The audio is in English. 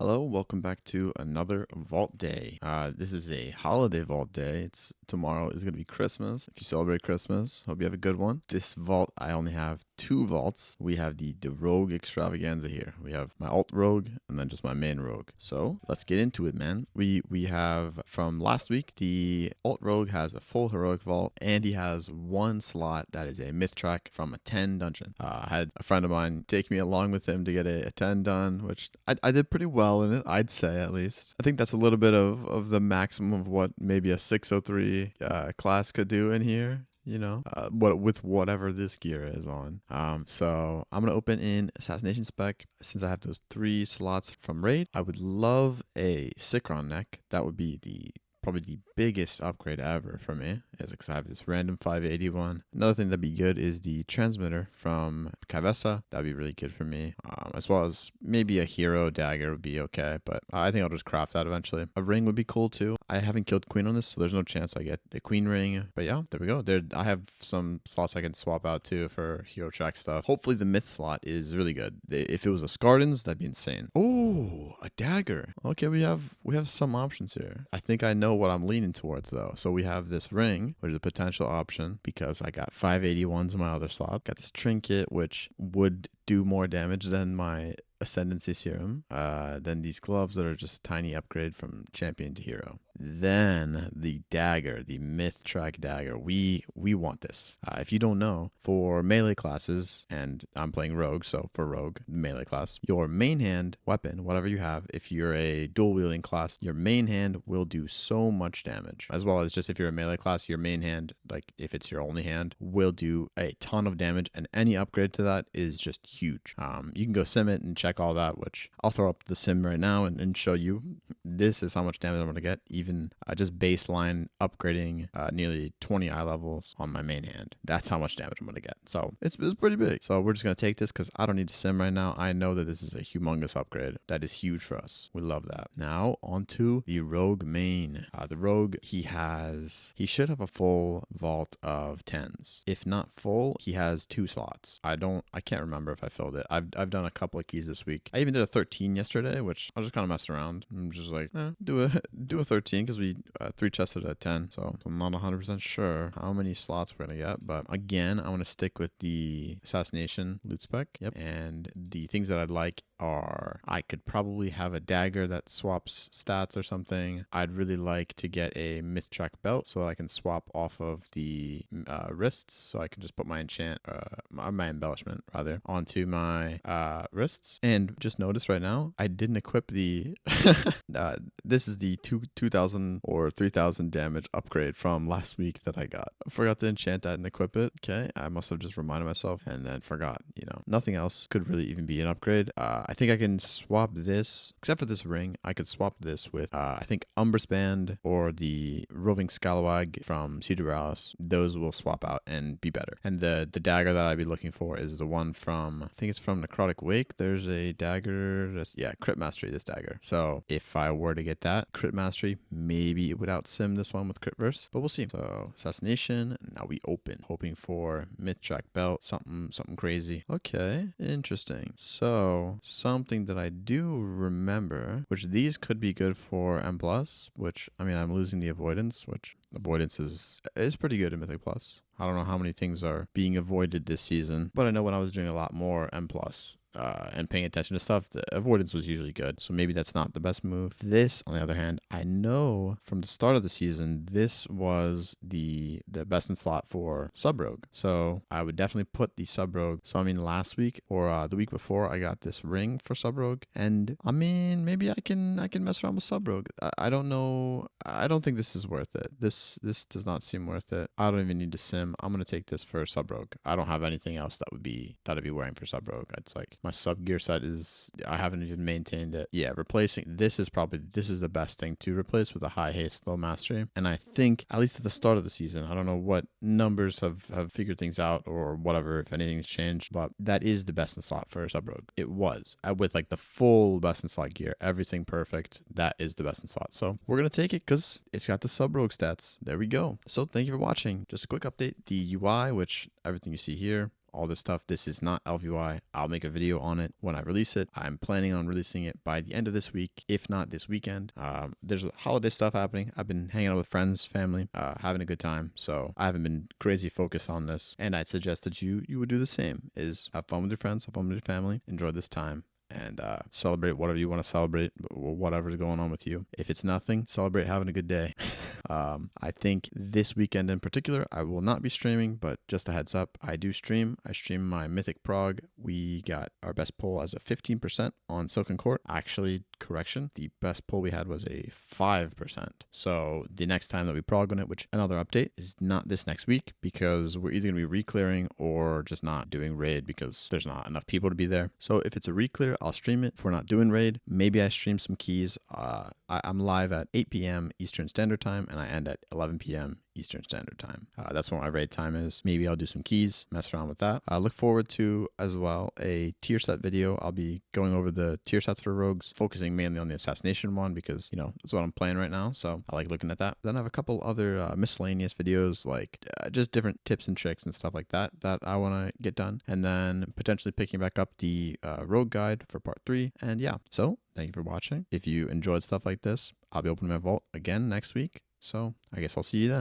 Hello, welcome back to another vault day. This is a holiday vault day. Tomorrow is going to be Christmas. If you celebrate Christmas, hope you have a good one. This vault, I only have two vaults. We have the Rogue Extravaganza here. We have my alt rogue and then just my main rogue. So let's get into it, man. We have from last week, the alt rogue has a full heroic vault and he has one slot that is a myth track from a 10 dungeon. I had a friend of mine take me along with him to get a 10 done, which I did pretty well in it, I'd say, at least. I think that's a little bit of the maximum of what maybe a 603 class could do in here, with whatever this gear is on. So I'm gonna open in Assassination Spec. Since I have those 3 slots from raid, I would love a Sikron neck. That would be probably the biggest upgrade ever for me, is because I have this random 581. Another thing that'd be good is the transmitter from Kavessa. That'd be really good for me, as well as maybe a hero dagger would be okay, but I think I'll just craft that eventually. A ring would be cool too. I haven't killed queen on this, so there's no chance I get the queen ring, but yeah, there we go. I have some slots I can swap out too for hero track stuff. Hopefully the myth slot is really good. If it was a Scardens, that'd be insane. Oh, a dagger. Okay, we have some options here. I think I know what I'm leaning towards though. So we have this ring, which is a potential option because I got 581s in my other slot. Got this trinket, which would do more damage than my Ascendancy Serum. Then these gloves that are just a tiny upgrade from champion to hero. Then the dagger, the myth track dagger. We want this. If you don't know, for melee classes, and I'm playing rogue, so for rogue, melee class, your main hand weapon, whatever you have, if you're a dual wielding class, your main hand will do so much damage. As well as just if you're a melee class, your main hand, like if it's your only hand, will do a ton of damage, and any upgrade to that is just huge. You can go sim it and check all that, which I'll throw up the sim right now and show you. This is how much damage I'm going to get, even just baseline upgrading nearly 20 eye levels on my main hand. That's how much damage I'm going to get. So it's pretty big. So we're just going to take this because I don't need to sim right now. I know that this is a humongous upgrade. That is huge for us. We love that. Now onto the rogue main. The rogue, he should have a full vault of 10s. If not full, he has 2 slots. I can't remember if I filled it. I've done a couple of keys this week. I even did a 13 yesterday, which I just kind of messed around. I'm just like, do a 13 because we 3 chested at 10. So I'm not 100% sure how many slots we're gonna get. But again, I want to stick with the assassination loot spec. Yep. And the things that I'd like are, I could probably have a dagger that swaps stats or something. I'd really like to get a myth track belt so I can swap off of the wrists, so I can just put my my embellishment rather, onto my wrists. And just notice right now, I didn't equip the this is the 2000 or 3000 damage upgrade from last week that I got. I forgot to enchant that and equip it. Okay, I must have just reminded myself and then forgot. Nothing else could really even be an upgrade. I think I can swap this, except for this ring. I could swap this with I think Umbrus Band or the Roving Scalawag from Cederalis. Those will swap out and be better. And the dagger that I'd be looking for is the one from, I think it's from Necrotic Wake. There's a dagger that's, Crit Mastery, this dagger. So if I were to get that Crit Mastery, maybe it would outsim this one with Crit Verse, but we'll see. So Assassination, now we open, hoping for myth track belt, something crazy. Okay, interesting. So something that I do remember, which these could be good for M+, which, I mean, I'm losing the avoidance, which avoidance is pretty good in Mythic Plus. I don't know how many things are being avoided this season, but I know when I was doing a lot more M+, and paying attention to stuff, the avoidance was usually good. So maybe that's not the best move. This, on the other hand, I know from the start of the season, this was the best in slot for Sub Rogue. So I would definitely put the Sub Rogue. So I mean, last week or the week before, I got this ring for Sub Rogue, and I mean, maybe I can mess around with Sub Rogue. I don't know. I don't think this is worth it. This does not seem worth it. I don't even need to sim. I'm gonna take this for Sub Rogue. I don't have anything else that I'd be wearing for Sub Rogue. It's like my sub gear set is, I haven't even maintained it. Yeah, replacing this is the best thing to replace with a high haste, low mastery. And I think, at least at the start of the season, I don't know what numbers have figured things out or whatever, if anything's changed, but that is the best in slot for Sub Rogue. It was. With like the full best in slot gear, everything perfect, that is the best in slot. So we're going to take it because it's got the Sub Rogue stats. There we go. So thank you for watching. Just a quick update. The UI, which everything you see here, all this stuff. This is not LVY. I'll make a video on it when I release it. I'm planning on releasing it by the end of this week, if not this weekend. There's holiday stuff happening. I've been hanging out with friends, family, having a good time. So I haven't been crazy focused on this. And I'd suggest that you would do the same, is have fun with your friends, have fun with your family, enjoy this time, and celebrate whatever you want to celebrate, whatever's going on with you. If it's nothing, celebrate having a good day. I think this weekend in particular, I will not be streaming, but just a heads up, I do stream. I stream my Mythic Prog. We got our best pull as a 15% on Silken Court. Actually, correction, the best pull we had was a 5%. So the next time that we prog on it, which another update, is not this next week, because we're either going to be re-clearing or just not doing raid because there's not enough people to be there. So if it's a re-clear, I'll stream it. If we're not doing raid, maybe I stream some keys. I'm live at 8 p.m. Eastern Standard Time, and I end at 11 p.m. Eastern Standard Time. That's what my raid time is. Maybe I'll do some keys, mess around with that. I look forward to, as well, a tier set video. I'll be going over the tier sets for rogues, focusing mainly on the assassination one because, you know, that's what I'm playing right now. So I like looking at that. Then I have a couple other miscellaneous videos, like just different tips and tricks and stuff like that I want to get done. And then potentially picking back up the rogue guide for part 3. And yeah, so thank you for watching. If you enjoyed stuff like this, I'll be opening my vault again next week. So I guess I'll see you then.